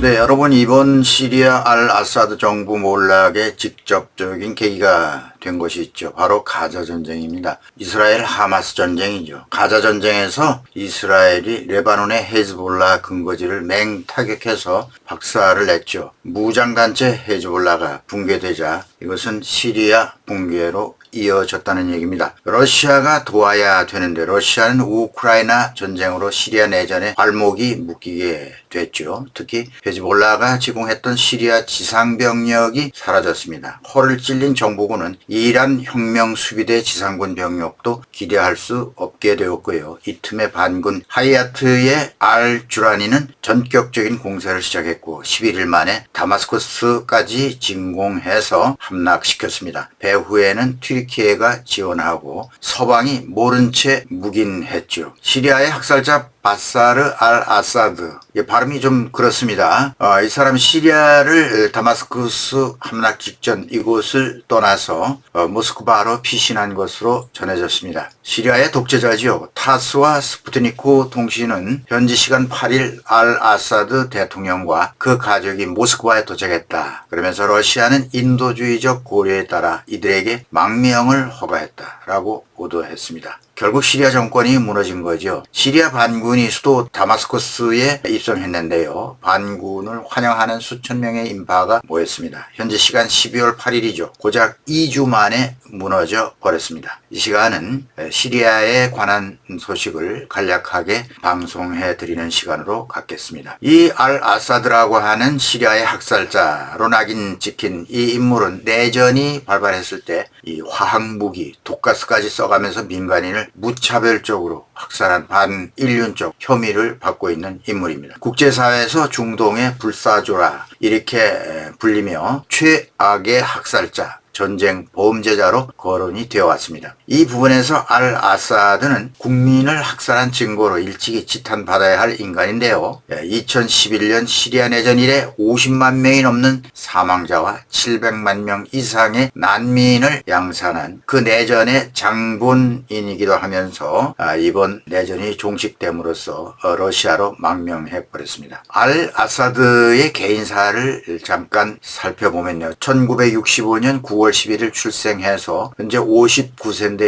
네, 여러분 이번 시리아 알 아사드 정부 몰락의 직접적인 계기가 된 것이 있죠. 바로 가자 전쟁입니다. 이스라엘 하마스 전쟁이죠. 가자 전쟁에서 이스라엘이 레바논의 헤즈볼라 근거지를 맹타격해서 박살을 냈죠. 무장단체 헤즈볼라가 붕괴되자 이것은 시리아 붕괴로 이어졌다는 얘기입니다. 러시아가 도와야 되는데 러시아는 우크라이나 전쟁으로 시리아 내전에 발목이 묶이게 됐죠. 특히 헤즈볼라가 지공했던 시리아 지상병력이 사라졌습니다. 허를 찔린 정부군은 이란 혁명수비대 지상군 병력도 기대할 수 없게 되었고요. 이 틈에 반군 하이아트의 알-주라니는 전격적인 공세를 시작했고 11일 만에 다마스커스까지 진공해서 함락시켰습니다. 배후에는 튀르키예가 지원하고 서방이 모른 채 묵인했죠. 시리아의 학살자 바사르 알 아사드, 발음이 좀 그렇습니다. 이 사람 시리아를 다마스커스 함락 직전 이곳을 떠나서 모스크바로 피신한 것으로 전해졌습니다. 시리아의 독재자지요. 타스와 스푸트니크 통신은 현지 시간 8일 알 아사드 대통령과 그 가족이 모스크바에 도착했다. 그러면서 러시아는 인도주의적 고려에 따라 이들에게 망명을 허가했다라고 보도했습니다. 결국 시리아 정권이 무너진 거죠. 시리아 반군이 수도 다마스커스에 입성했는데요. 반군을 환영하는 수천 명의 인파가 모였습니다. 현재 시간 12월 8일이죠. 고작 2주 만에 무너져 버렸습니다. 이 시간은 시리아에 관한 소식을 간략하게 방송해 드리는 시간으로 갖겠습니다. 이 알 아사드라고 하는 시리아의 학살자로 낙인 찍힌 이 인물은 내전이 발발했을 때 이 화학무기, 독가스까지 써가면서 민간인을 무차별적으로 학살한 반인륜적 혐의를 받고 있는 인물입니다. 국제사회에서 중동의 불사조라 이렇게 불리며 최악의 학살자, 전쟁 범죄자로 거론이 되어 왔습니다. 이 부분에서 알 아사드는 국민을 학살한 증거로 일찍이 지탄받아야 할 인간인데요. 2011년 시리아 내전 이래 50만 명이 넘는 사망자와 700만 명 이상의 난민을 양산한 그 내전의 장본인이기도 하면서 이번 내전이 종식됨으로써 러시아로 망명해버렸습니다. 알 아사드의 개인사를 잠깐 살펴보면요. 1965년 9월 11일 출생해서 현재 59세인데요.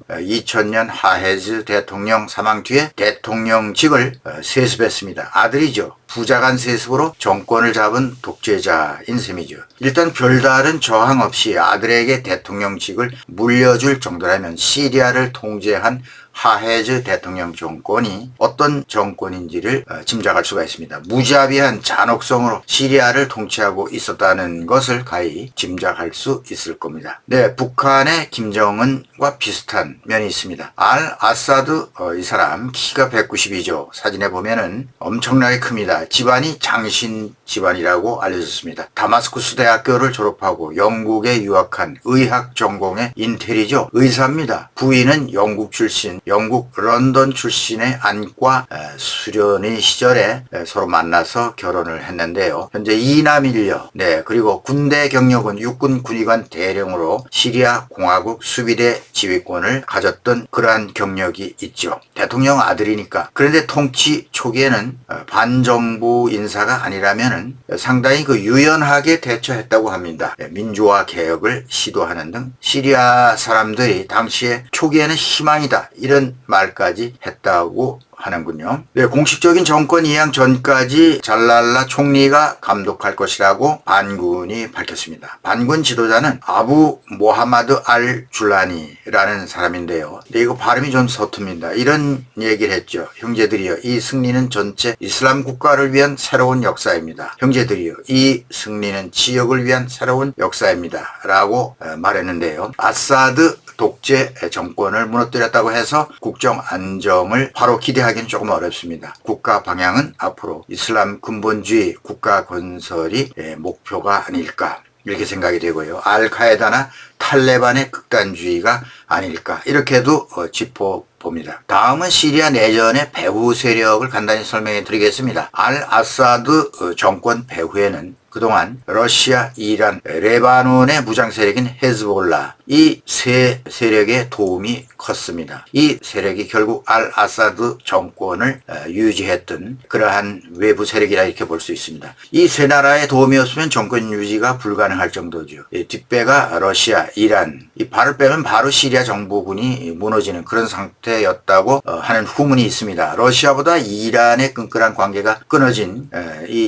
2000년 하헤즈 대통령 사망 뒤에 대통령직을 세습했습니다. 아들이죠. 부자간 세습으로 정권을 잡은 독재자인 셈이죠. 일단 별다른 저항 없이 아들에게 대통령직을 물려줄 정도라면 시리아를 통제한 하헤즈 대통령 정권이 어떤 정권인지를 짐작할 수가 있습니다. 무자비한 잔혹성으로 시리아를 통치하고 있었다는 것을 가히 짐작할 수 있을 겁니다. 네, 북한의 김정은과 비슷한 면이 있습니다. 알 아사드 이 사람 키가 190이죠. 사진에 보면은 엄청나게 큽니다. 집안이 장신 집안이라고 알려졌습니다. 다마스쿠스 대학교를 졸업하고 영국에 유학한 의학 전공의 인텔이죠. 의사입니다. 부인은 영국 출신, 영국 런던 출신의 안과 수련의 시절에 서로 만나서 결혼을 했는데요. 현재 2남 1녀, 그리고 군대 경력은 육군 군의관 대령으로 시리아 공화국 수비대 지휘권을 가졌던 그러한 경력이 있죠. 대통령 아들이니까. 그런데 통치 초기에는 반정부 인사가 아니라면 상당히 유연하게 대처했다고 합니다. 민주화 개혁을 시도하는 등 시리아 사람들이 당시에 초기에는 희망이다 이런 말까지 했다고 하는군요. 네, 공식적인 정권 이양 전까지 잘랄라 총리가 감독할 것이라고 반군이 밝혔습니다. 반군 지도자는 아부 모하마드 알-줄라니라는 사람인데요. 근데 이거 발음이 좀 서툽니다. 이런 얘기를 했죠. 형제들이여, 이 승리는 전체 이슬람 국가를 위한 새로운 역사입니다. 형제들이여, 이 승리는 지역을 위한 새로운 역사입니다. 라고 말했는데요. 아사드 독재 정권을 무너뜨렸다고 해서 국정 안정을 바로 기대하기는 조금 어렵습니다. 국가 방향은 앞으로 이슬람 근본주의 국가 건설이 목표가 아닐까 이렇게 생각이 되고요. 알카에다나 탈레반의 극단주의가 아닐까 이렇게도 짚어봅니다. 다음은 시리아 내전의 배후 세력을 간단히 설명해 드리겠습니다. 알 아사드 정권 배후에는 그동안 러시아, 이란, 레바논의 무장 세력인 헤즈볼라 이 세 세력의 도움이 컸습니다. 이 세력이 결국 알 아사드 정권을 유지했던 그러한 외부 세력이라 이렇게 볼 수 있습니다. 이 세 나라의 도움이 없으면 정권 유지가 불가능할 정도죠. 뒷배가 러시아, 이란, 이 발을 빼면 바로 시리아 정부군이 무너지는 그런 상태였다고 하는 후문이 있습니다. 러시아보다 이란의 끈끈한 관계가 끊어진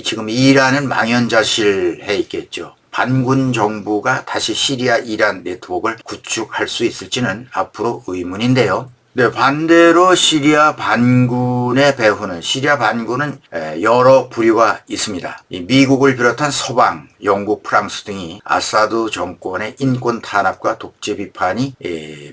지금 이란은 망연자실해 있겠죠. 반군 정부가 다시 시리아 이란 네트워크를 구축할 수 있을지는 앞으로 의문인데요. 네, 반대로 시리아 반군의 배후는 시리아 반군은 여러 부류가 있습니다. 미국을 비롯한 서방, 영국, 프랑스 등이 아사드 정권의 인권 탄압과 독재 비판이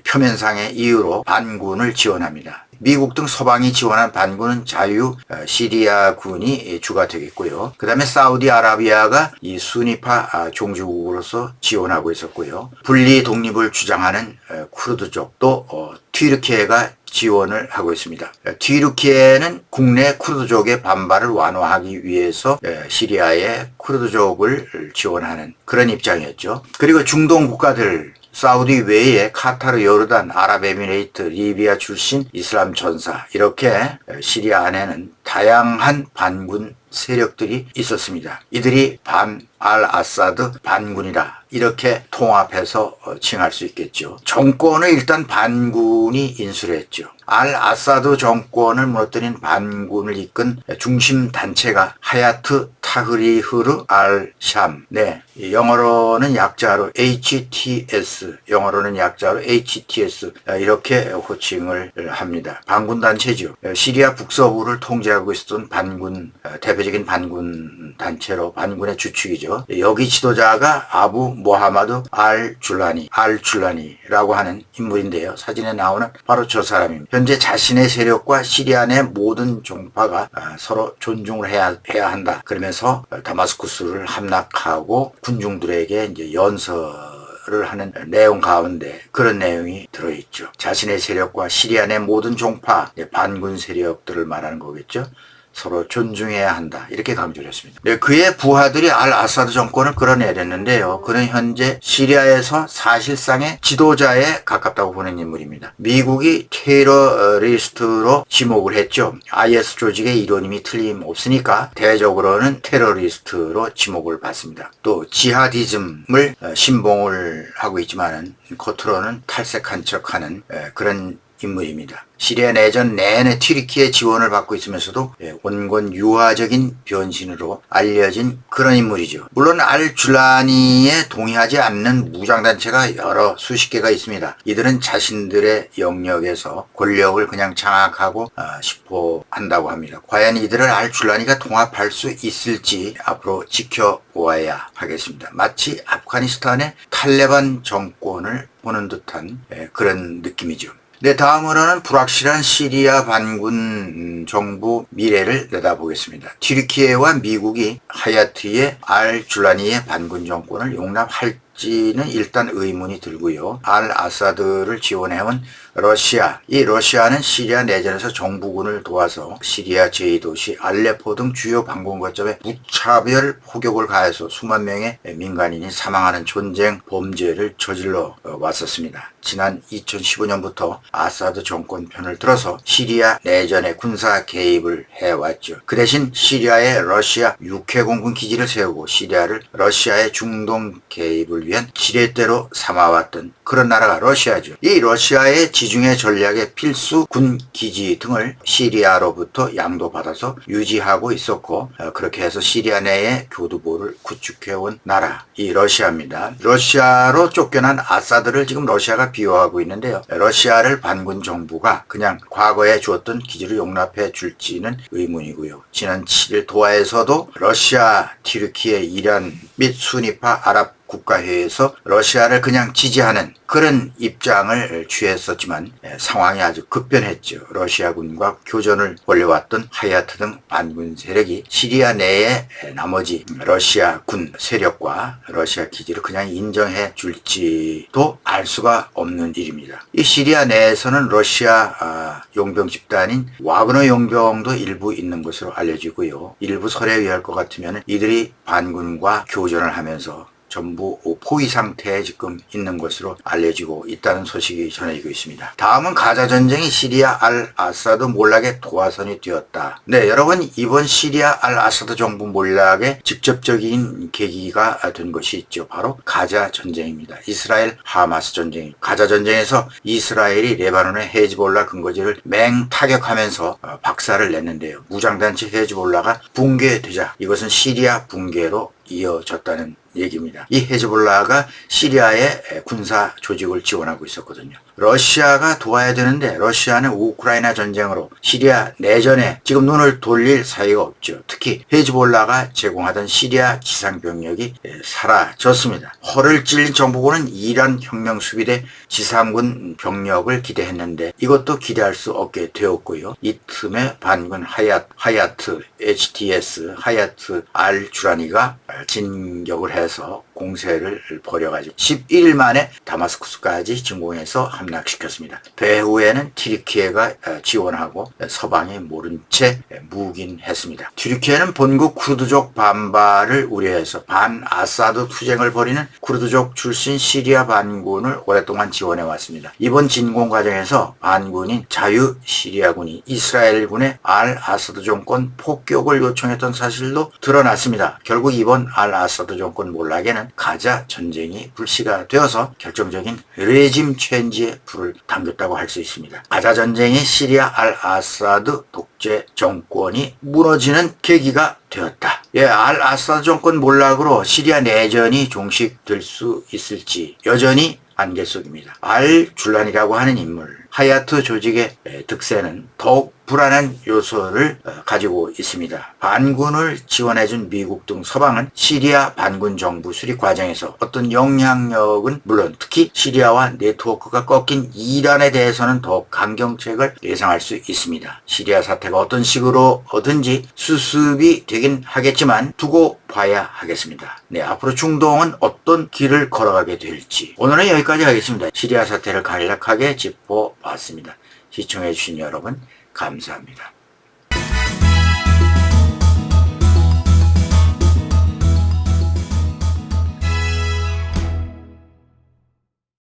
표면상의 이유로 반군을 지원합니다. 미국 등 서방이 지원한 반군은 자유 시리아군이 주가 되겠고요. 그 다음에 사우디아라비아가 이 수니파 종주국으로서 지원하고 있었고요. 분리 독립을 주장하는 쿠르드족 또 튀르키예가 지원을 하고 있습니다. 튀르키예는 국내 쿠르드족의 반발을 완화하기 위해서 시리아의 쿠르드족을 지원하는 그런 입장이었죠. 그리고 중동 국가들 사우디 외에 카타르, 요르단, 아랍에미레이트, 리비아 출신 이슬람 전사 이렇게 시리아 안에는 다양한 반군 세력들이 있었습니다. 이들이 반 알 아사드 반군이라 이렇게 통합해서 칭할 수 있겠죠. 정권을 일단 반군이 인수를 했죠. 알 아사드 정권을 무너뜨린 반군을 이끈 중심 단체가 하야트 타흐리흐르 알 샴. 네, 영어로는 약자로 HTS, 영어로는 약자로 HTS 이렇게 호칭을 합니다. 반군 단체죠. 시리아 북서부를 통제하고 있었던 반군 대표적인 반군 단체로 반군의 주축이죠. 여기 지도자가 아부 모하마드 알줄라니라고 하는 인물인데요. 사진에 나오는 바로 저 사람입니다. 현재 자신의 세력과 시리아 내 모든 종파가 서로 존중을 해야 한다. 그러면서 다마스쿠스를 함락하고 군중들에게 이제 연설을 하는 내용 가운데 그런 내용이 들어있죠. 자신의 세력과 시리아 내 모든 종파, 반군 세력들을 말하는 거겠죠. 서로 존중해야 한다. 이렇게 강조를 했습니다. 네, 그의 부하들이 알 아사드 정권을 끌어내렸는데요. 그는 현재 시리아에서 사실상의 지도자에 가깝다고 보는 인물입니다. 미국이 테러리스트로 지목을 했죠. IS 조직의 이론임이 틀림없으니까 대외적으로는 테러리스트로 지목을 받습니다. 또 지하디즘을 신봉을 하고 있지만은 겉으로는 탈색한 척하는 그런 인물입니다. 시리아 내전 내내 튀르키예 지원을 받고 있으면서도 온건 유화적인 변신으로 알려진 그런 인물이죠. 물론 알줄라니에 동의하지 않는 무장단체가 여러 수십 개가 있습니다. 이들은 자신들의 영역에서 권력을 그냥 장악하고 싶어 한다고 합니다. 과연 이들을 알줄라니가 통합할 수 있을지 앞으로 지켜보아야 하겠습니다. 마치 아프가니스탄의 탈레반 정권을 보는 듯한 그런 느낌이죠. 네, 다음으로는 불확실한 시리아 반군 정부 미래를 내다보겠습니다. 튀르키예와 미국이 하야트의 알줄라니의 반군 정권을 용납할지는 일단 의문이 들고요. 알 아사드를 지원해온 러시아, 이 러시아는 시리아 내전에서 정부군을 도와서 시리아 제2도시 알레포 등 주요 반군 거점에 무차별 폭격을 가해서 수만 명의 민간인이 사망하는 전쟁 범죄를 저질러 왔었습니다. 지난 2015년부터 아사드 정권 편을 들어서 시리아 내전에 군사 개입을 해왔죠. 그 대신 시리아에 러시아 육해공군 기지를 세우고 시리아를 러시아의 중동 개입을 위한 지렛대로 삼아왔던 그런 나라가 러시아죠. 이 러시아의 지중해 전략의 필수 군 기지 등을 시리아로부터 양도받아서 유지하고 있었고 그렇게 해서 시리아 내에 교두보를 구축해온 나라 이 러시아입니다. 러시아로 쫓겨난 아사드를 지금 러시아가 비호하고 있는데요. 러시아를 반군 정부가 그냥 과거에 주었던 기지를 용납해 줄지는 의문이고요. 지난 7일 도하에서도 러시아, 튀르키예, 이란 및 수니파 아랍 국가회의에서 러시아를 그냥 지지하는 그런 입장을 취했었지만 상황이 아주 급변했죠. 러시아군과 교전을 벌여왔던 하야트 등 반군 세력이 시리아 내의 나머지 러시아 군 세력과 러시아 기지를 그냥 인정해 줄지도 알 수가 없는 일입니다. 이 시리아 내에서는 러시아 용병 집단인 와그너 용병도 일부 있는 것으로 알려지고요. 일부 설에 의할 것 같으면 이들이 반군과 교전을 하면서 전부 포위 상태에 지금 있는 것으로 알려지고 있다는 소식이 전해지고 있습니다. 다음은 가자 전쟁이 시리아 알 아사드 몰락의 도화선이 되었다. 네, 여러분, 이번 시리아 알 아사드 정부 몰락의 직접적인 계기가 된 것이 있죠. 바로 가자 전쟁입니다. 이스라엘 하마스 전쟁. 가자 전쟁에서 이스라엘이 레바논의 헤즈볼라 근거지를 맹타격하면서 박살을 냈는데요. 무장단체 헤즈볼라가 붕괴되자 이것은 시리아 붕괴로 이어졌다는 얘기입니다. 이 헤즈볼라가 시리아의 군사 조직을 지원하고 있었거든요. 러시아가 도와야 되는데 러시아는 우크라이나 전쟁으로 시리아 내전에 지금 눈을 돌릴 사이가 없죠. 특히 헤즈볼라가 제공하던 시리아 지상병력이 사라졌습니다. 허를 찔린 정부군은 이란 혁명수비대 지상군 병력을 기대했는데 이것도 기대할 수 없게 되었고요. 이 틈에 반군 하야트 HTS 하야트 알 주라니가 진격을 해서 공세를 벌여가지고 11일 만에 다마스쿠스까지 진공해서 함락시켰습니다. 배후에는 튀르키예가 지원하고 서방이 모른 채 묵인했습니다. 튀르키예는 본국 쿠르드족 반발을 우려해서 반아사드 투쟁을 벌이는 쿠르드족 출신 시리아 반군을 오랫동안 지원해왔습니다. 이번 진공 과정에서 반군인 자유시리아군이 이스라엘군의 알 아사드 정권 폭격을 요청했던 사실도 드러났습니다. 결국 이번 알 아사드 정권 몰락에는 가자 전쟁이 불씨가 되어서 결정적인 레짐 체인지에 불을 당겼다고 할 수 있습니다. 가자 전쟁이 시리아 알 아사드 독재 정권이 무너지는 계기가 되었다. 알 아사드 정권 몰락으로 시리아 내전이 종식될 수 있을지 여전히 안개 속입니다. 알 줄란이라고 하는 인물, 하야트 조직의 득세는 더욱 불안한 요소를 가지고 있습니다. 반군을 지원해준 미국 등 서방은 시리아 반군 정부 수립 과정에서 어떤 영향력은 물론 특히 시리아와 네트워크가 꺾인 이란에 대해서는 더욱 강경책을 예상할 수 있습니다. 시리아 사태가 어떤 식으로든지 수습이 되긴 하겠지만 두고 봐야 하겠습니다. 네, 앞으로 중동은 어떤 길을 걸어가게 될지 오늘은 여기까지 하겠습니다. 시리아 사태를 간략하게 짚어봤습니다. 시청해주신 여러분 감사합니다.